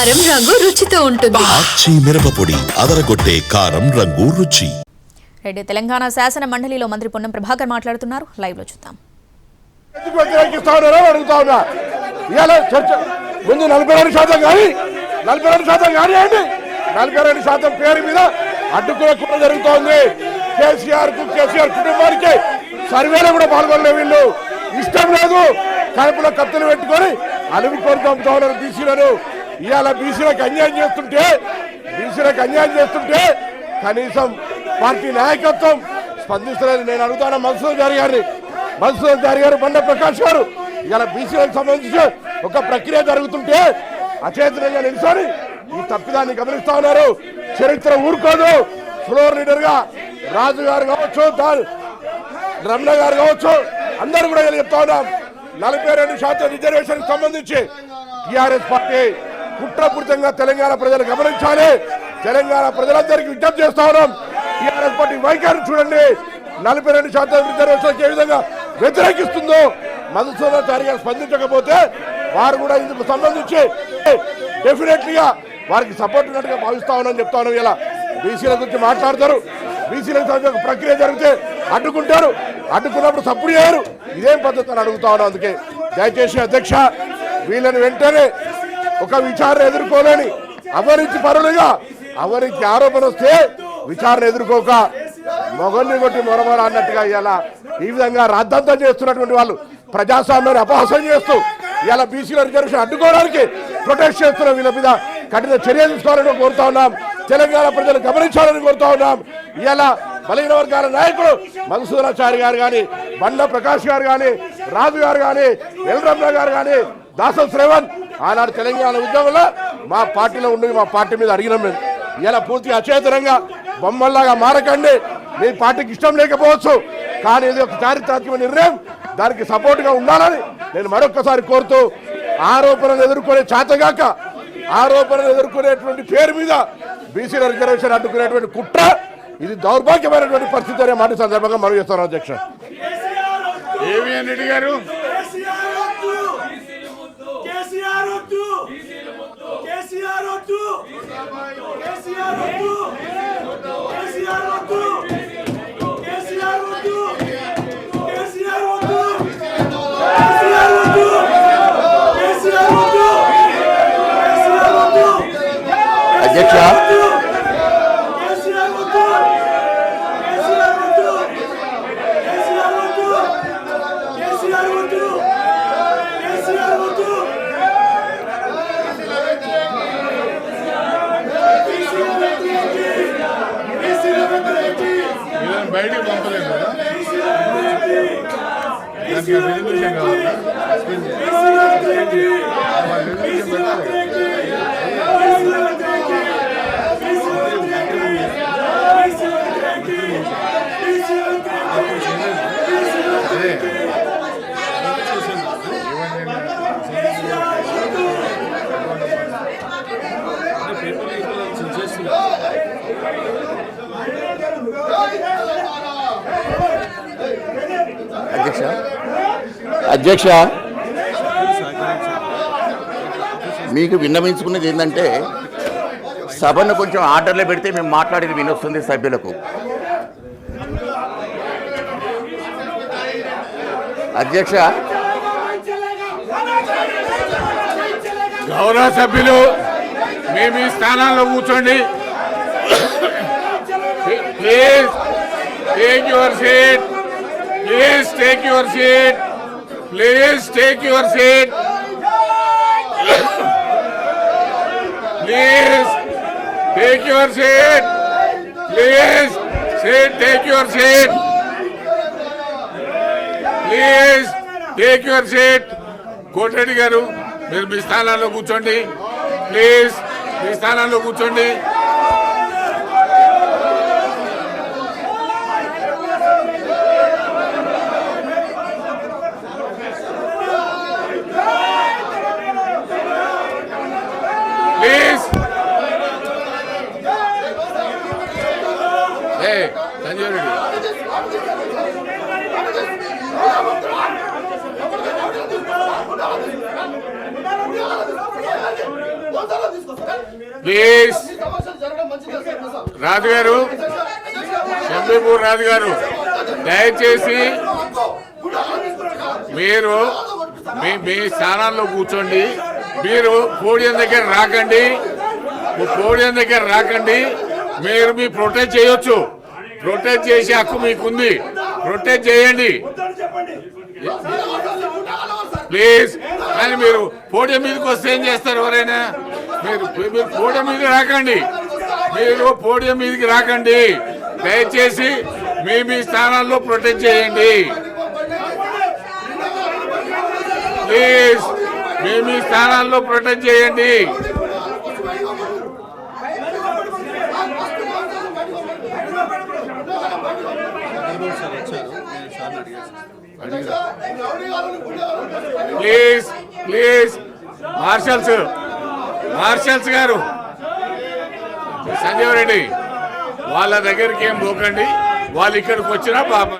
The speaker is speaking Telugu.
కారం రంగు రుచితో ఉంటుంది. ఆచి మిరపపొడి అదరగొట్టే కారం రంగు రుచి. రెడ్డి తెలంగాణ శాసన మండలిలో మంత్రి పొన్నం ప్రభాకర్ మాట్లాడుతున్నారు. లైవ్ లో చూద్దాం. ముందు 42% కానీ 42% కానీ అండి 42% పేరు మీద అడ్డుకునే కూడా జరుగుతోంది. కేసీఆర్ కుటుంబానికి సర్వేలో కూడా పాల్గొనలే వీళ్ళు. ఇష్టం లేదు, కడుపులో కత్తులు పెట్టుకొని అలుగుకొని పంపుతా ఉన్నారు బీసీలను. ఇవాళ బీసీలకు అన్యాయం చేస్తుంటే కనీసం పార్టీ నాయకత్వం స్పందిస్తలేదు. నేను అడుగుతాను మధుసూదన్ చారి గారు బండ ప్రకాష్ గారు, ఇలా బీసీలకు సంబంధించి ఒక ప్రక్రియ జరుగుతుంటే అచేతనంగా నిలిచి ఈ తప్పిదాన్ని గమనిస్తా ఉన్నారు. చరిత్ర ఊరుకోదు. ఫ్లోర్ లీడర్ గా రాజు గారు కావచ్చు, రమణ గారు కావచ్చు, అందరూ కూడా చెప్తా ఉన్నాం. 42% రిజర్వేషన్ సంబంధించి టీఆర్ఎస్ పార్టీ కుట్రపూరితంగా తెలంగాణ ప్రజలు గమనించాలి. తెలంగాణ ప్రజలందరికీ విజ్ఞప్తి చేస్తా ఉన్నాం. టీఆర్ఎస్ పార్టీ వైఖరి చూడండి. 42% రిజర్వేషన్ ఏ విధంగా వ్యతిరేకిస్తుందో మధుసూదన్ చారి గారు స్పందించకపోతే వారు కూడా ఇందుకు సంబంధించి డెఫినెట్లీగా వారికి సపోర్ట్ ఉన్నట్టుగా భావిస్తా ఉన్నామని చెప్తా ఉన్నాం. ఇలా బీసీల గురించి మాట్లాడతారు. బీసీలకు సంబంధించిన ప్రక్రియ జరిగితే అడ్డుకుంటారు, అడ్డుకున్నప్పుడు సపోర్ట్ చేయరు. ఇదేం పద్ధతి అని అడుగుతా ఉన్నాం. అందుకే దయచేసి అధ్యక్ష, వీళ్ళని వెంటనే ఒక విచారణ ఎదుర్కోలేని అవినీతి పరులుగా అవినీతి ఆరోపణ వస్తే విచారణ ఎదుర్కోక మొగన్ని కొట్టి మొరమొర అన్నట్టుగా ఇలా ఈ విధంగా రాద్ధాంతం చేస్తున్నటువంటి వాళ్ళు ప్రజాస్వామ్యాన్ని అపహాసం చేస్తూ ఇలా బీసీల రిజర్వేషన్ అడ్డుకోవడానికి ప్రొటెస్ట్ చేస్తున్న వీళ్ళ మీద కఠిన చర్య తీసుకోవాలని కోరుతా ఉన్నాం. తెలంగాణ ప్రజలు గమనించాలని కోరుతా ఉన్నాం. ఇలా బలహీన వర్గాల నాయకులు మధుసూదన్ చారి గారు కానీ, బండ ప్రకాష్ గారు కానీ, రాజు గారు కానీ, ఎల్ రమణ గారు కానీ, దాసం శ్రవణ్ ఆనాడు తెలంగాణ ఉద్యమంలో మా పార్టీలో ఉండి మా పార్టీ మీద అడిగినాం. మేము ఇలా పూర్తిగా అచేతనంగా బొమ్మల్లాగా మారకండి. మీ పార్టీకి ఇష్టం లేకపోవచ్చు, కానీ ఇది ఒక చారిత్రాత్మక నిర్ణయం, దానికి సపోర్ట్గా ఉండాలని నేను మరొక్కసారి కోరుతూ, ఆరోపణలు ఎదుర్కొనే చేతగాక ఆరోపణలు ఎదుర్కొనేటువంటి పేరు మీద బీసీల రిజర్వేషన్ అడ్డుకునేటువంటి కుట్ర, ఇది దౌర్భాగ్యమైనటువంటి పరిస్థితి అనే మాట సందర్భంగా మనం చేస్తాను. అధ్యక్ష ఏవిఎన్ రెడ్డి గారు, అధ్యక్ష బయటికి పంపలేదు కదా, దానికి రెజల్యూషన్ కావాలి. అధ్యక్ష, మీకు విన్నవించుకున్నది ఏంటంటే సభను కొంచెం ఆర్డర్లో పెడితే మేము మాట్లాడేది వినొస్తుంది సభ్యులకు. అధ్యక్ష, గౌరవ సభ్యులు మేము ఈ స్థానాల్లో కూర్చోండి. Please take your seat. Please take your seat. Please take your seat. Please take your seat. Please take your seat. Please take your seat. Kota Reddy గారు, మీరు మీ స్థానాల్లో కూర్చోండి. ప్లీజ్ మీ స్థానాల్లో కూర్చోండి. ప్లీజ్ సంజయ్ రెడ్డి, ప్లీజ్ రాజు గారు, ఎంపీపూర్ రాజు గారు, దయచేసి మీరు మీ స్థానాల్లో కూర్చోండి. మీరు పోడియం దగ్గర రాకండి, మీరు మీ ప్రొటెస్ట్ చేయొచ్చు, ప్రొటెస్ట్ చేసే హక్కు మీకుంది, ప్రొటెస్ట్ చేయండి ప్లీజ్. కానీ మీరు పోడియం మీదకి వస్తే ఏం చేస్తారు ఎవరైనా? మీరు పోడియం మీదకి రాకండి, దయచేసి మీ స్థానాల్లో ప్రొటెస్ట్ చేయండి ప్లీజ్, మీ స్థానాల్లో ప్రొటెస్ట్ చేయండి. ప్లీజ్ మార్షల్స్ గారు, సంజీవ్ రెడ్డి వాళ్ళ దగ్గరికి ఏం పోకండి, వాళ్ళు ఇక్కడికి వచ్చినా పాపం.